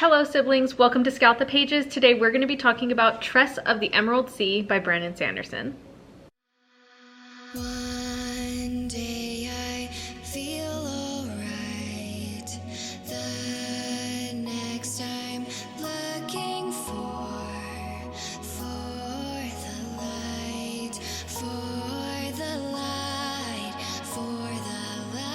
Hello siblings, welcome to Scout the Pages. Today we're going to be talking about Tress of the Emerald Sea by Brandon Sanderson. One day I feel alright. The next I'm looking for the light, for the light, for the light.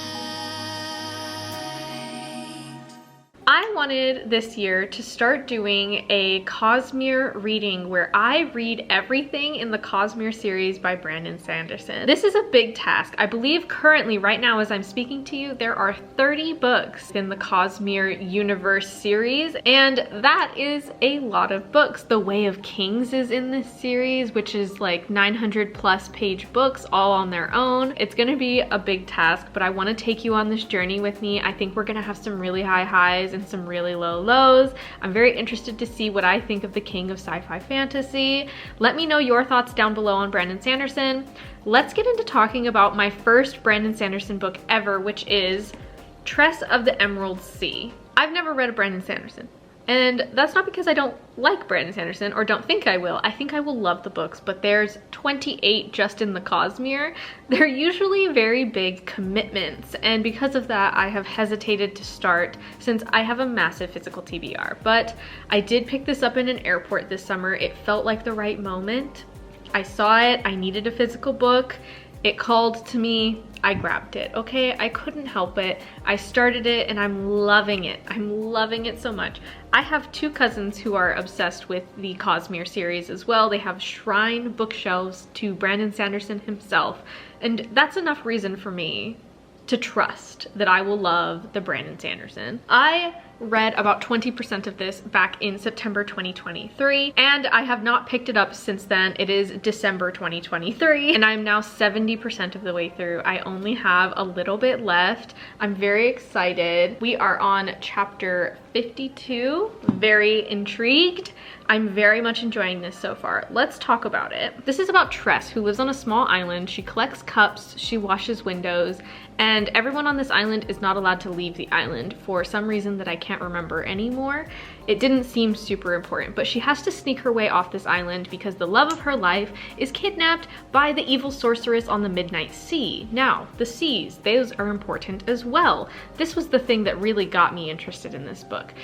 I wanted this year to start doing a Cosmere reading where I read everything in the Cosmere series by Brandon Sanderson. This is a big task. I believe currently, right now as I'm speaking to you, there are 30 books in the Cosmere universe series, and that is a lot of books. The Way of Kings is in this series, which is like 900 plus page books all on their own. It's gonna be a big task, but I wanna take you on this journey with me. I think we're gonna have some really high highs and some really low lows. I'm very interested to see what I think of the king of sci-fi fantasy. Let me know your thoughts down below on Brandon Sanderson. Let's get into talking about my first Brandon Sanderson book ever, which is Tress of the Emerald Sea. I've never read a Brandon Sanderson. And that's not because I don't like Brandon Sanderson or don't think I will. I think I will love the books, but there's 28 just in the Cosmere. They're usually very big commitments, and because of that, I have hesitated to start since I have a massive physical TBR. But I did pick this up in an airport this summer. It felt like the right moment. I saw it, I needed a physical book. It called to me, I grabbed it, okay? I couldn't help it. I started it and I'm loving it. I'm loving it so much. I have two cousins who are obsessed with the Cosmere series as well. They have shrine bookshelves to Brandon Sanderson himself, and that's enough reason for me to trust that I will love the Brandon Sanderson. I read about 20% of this back in September 2023, and I have not picked it up since then. It is December 2023, and I'm now 70% of the way through. I only have a little bit left. I'm very excited. We are on chapter 52, very intrigued. I'm very much enjoying this so far. Let's talk about it. This is about Tress, who lives on a small island. She collects cups, she washes windows, and everyone on this island is not allowed to leave the island for some reason that I can't remember anymore. It didn't seem super important, but she has to sneak her way off this island because the love of her life is kidnapped by the evil sorceress on the Midnight Sea. Now, the seas, those are important as well. This was the thing that really got me interested in this book.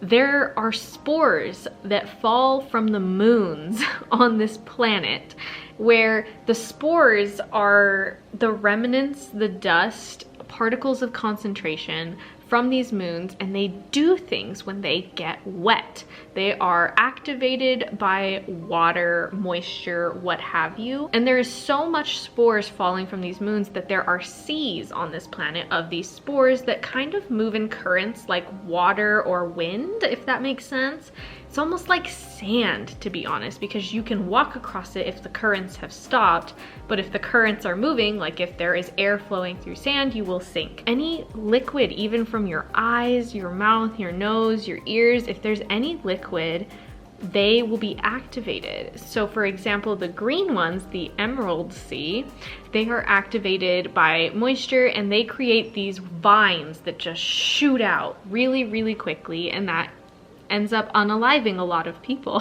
There are spores that fall from the moons on this planet, where the spores are the remnants, the dust, particles of concentration from these moons, and they do things when they get wet. They are activated by water, moisture, what have you. And there is so much spores falling from these moons that there are seas on this planet of these spores that kind of move in currents like water or wind, if that makes sense. It's almost like sand, to be honest, because you can walk across it if the currents have stopped, but if the currents are moving, like if there is air flowing through sand, you will sink. Any liquid, even from your eyes, your mouth, your nose, your ears, if there's any liquid, they will be activated. So for example, the green ones, the Emerald Sea, they are activated by moisture, and they create these vines that just shoot out really, really quickly, and that ends up unaliving a lot of people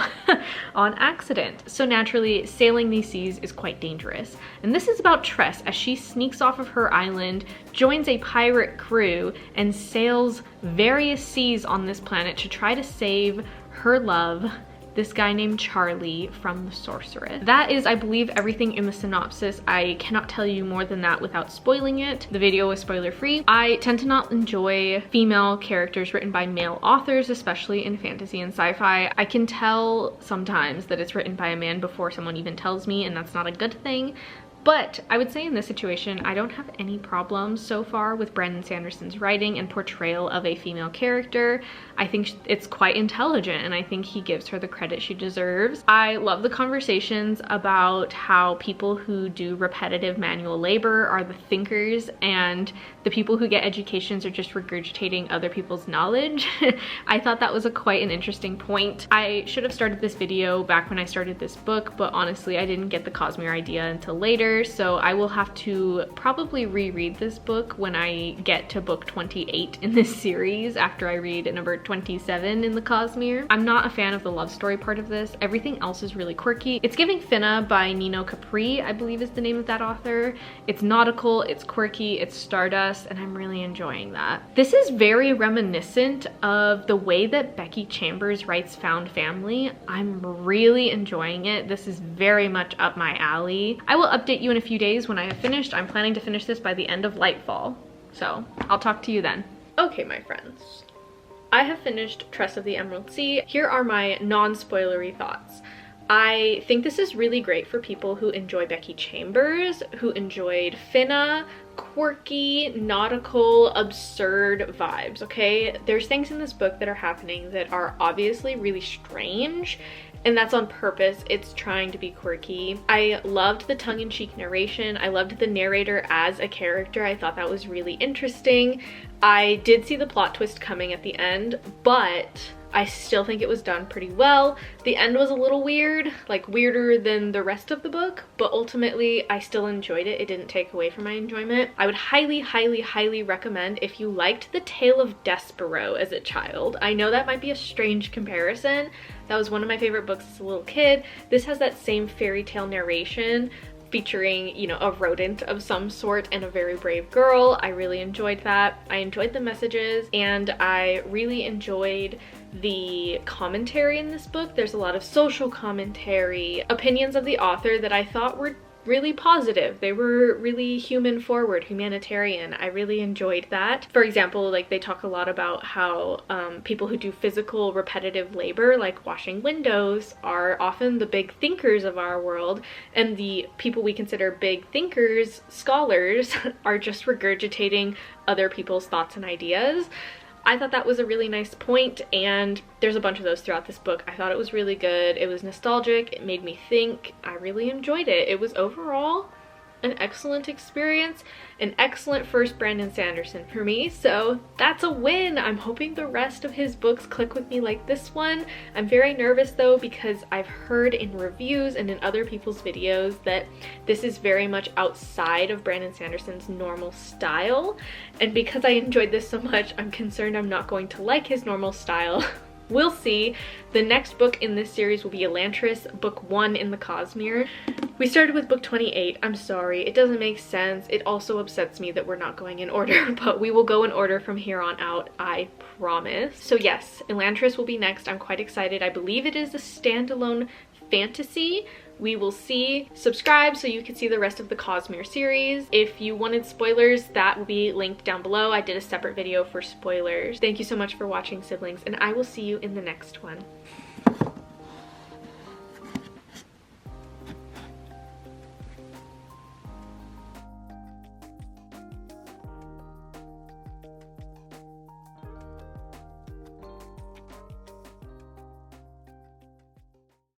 on accident. So naturally, sailing these seas is quite dangerous. And this is about Tress as she sneaks off of her island, joins a pirate crew, and sails various seas on this planet to try to save her love, this guy named Charlie, from the sorceress. That is, I believe, everything in the synopsis. I cannot tell you more than that without spoiling it. The video is spoiler free. I tend to not enjoy female characters written by male authors, especially in fantasy and sci-fi. I can tell sometimes that it's written by a man before someone even tells me, and that's not a good thing. But I would say in this situation, I don't have any problems so far with Brandon Sanderson's writing and portrayal of a female character. I think it's quite intelligent, and I think he gives her the credit she deserves. I love the conversations about how people who do repetitive manual labor are the thinkers, and the people who get educations are just regurgitating other people's knowledge. I thought that was quite an interesting point. I should have started this video back when I started this book, but honestly, I didn't get the Cosmere idea until later. author, so I will have to probably reread this book when I get to book 28 in this series after I read number 27 in the Cosmere. I'm not a fan of the love story part of this. Everything else is really quirky. It's giving Finna by Nino Capri, I believe is the name of that author. It's nautical, it's quirky, it's stardust, and I'm really enjoying that. This is very reminiscent of the way that Becky Chambers writes Found Family. I'm really enjoying it. This is very much up my alley. I will update you in a few days when I have finished. I'm planning to finish this by the end of Lightfall, so I'll talk to you then. Okay, my friends. I have finished Tress of the Emerald Sea. Here are my non-spoilery thoughts. I think this is really great for people who enjoy Becky Chambers, who enjoyed Finna, quirky, nautical, absurd vibes, okay? There's things in this book that are happening that are obviously really strange, and that's on purpose. It's trying to be quirky. I loved the tongue-in-cheek narration. I loved the narrator as a character. I thought that was really interesting. I did see the plot twist coming at the end, but I still think it was done pretty well. The end was a little weird, like weirder than the rest of the book, but ultimately I still enjoyed it. It didn't take away from my enjoyment. I would highly, highly, highly recommend if you liked The Tale of Despero as a child. I know that might be a strange comparison. That was one of my favorite books as a little kid. This has that same fairy tale narration featuring, you know, a rodent of some sort and a very brave girl. I really enjoyed that. I enjoyed the messages, and I really enjoyed the commentary in this book. There's a lot of social commentary, opinions of the author that I thought were really positive. They were really human forward, humanitarian. I really enjoyed that. For example, like they talk a lot about how people who do physical repetitive labor like washing windows are often the big thinkers of our world, and the people we consider big thinkers, scholars, are just regurgitating other people's thoughts and ideas. I thought that was a really nice point, and there's a bunch of those throughout this book. I thought it was really good. It was nostalgic. It made me think. I really enjoyed it. It was overall an excellent experience, an excellent first Brandon Sanderson for me, so that's a win. I'm hoping the rest of his books click with me like this one. I'm very nervous though, because I've heard in reviews and in other people's videos that this is very much outside of Brandon Sanderson's normal style, and because I enjoyed this so much, I'm concerned I'm not going to like his normal style. We'll see. The next book in this series will be Elantris, book 1 in the Cosmere. We started with book 28. I'm sorry, it doesn't make sense. It also upsets me that we're not going in order, but we will go in order from here on out, I promise. So yes, Elantris will be next. I'm quite excited. I believe it is a standalone fantasy. We will see. Subscribe so you can see the rest of the Cosmere series. If you wanted spoilers, that will be linked down below. I did a separate video for spoilers. Thank you so much for watching, siblings, and I will see you in the next one.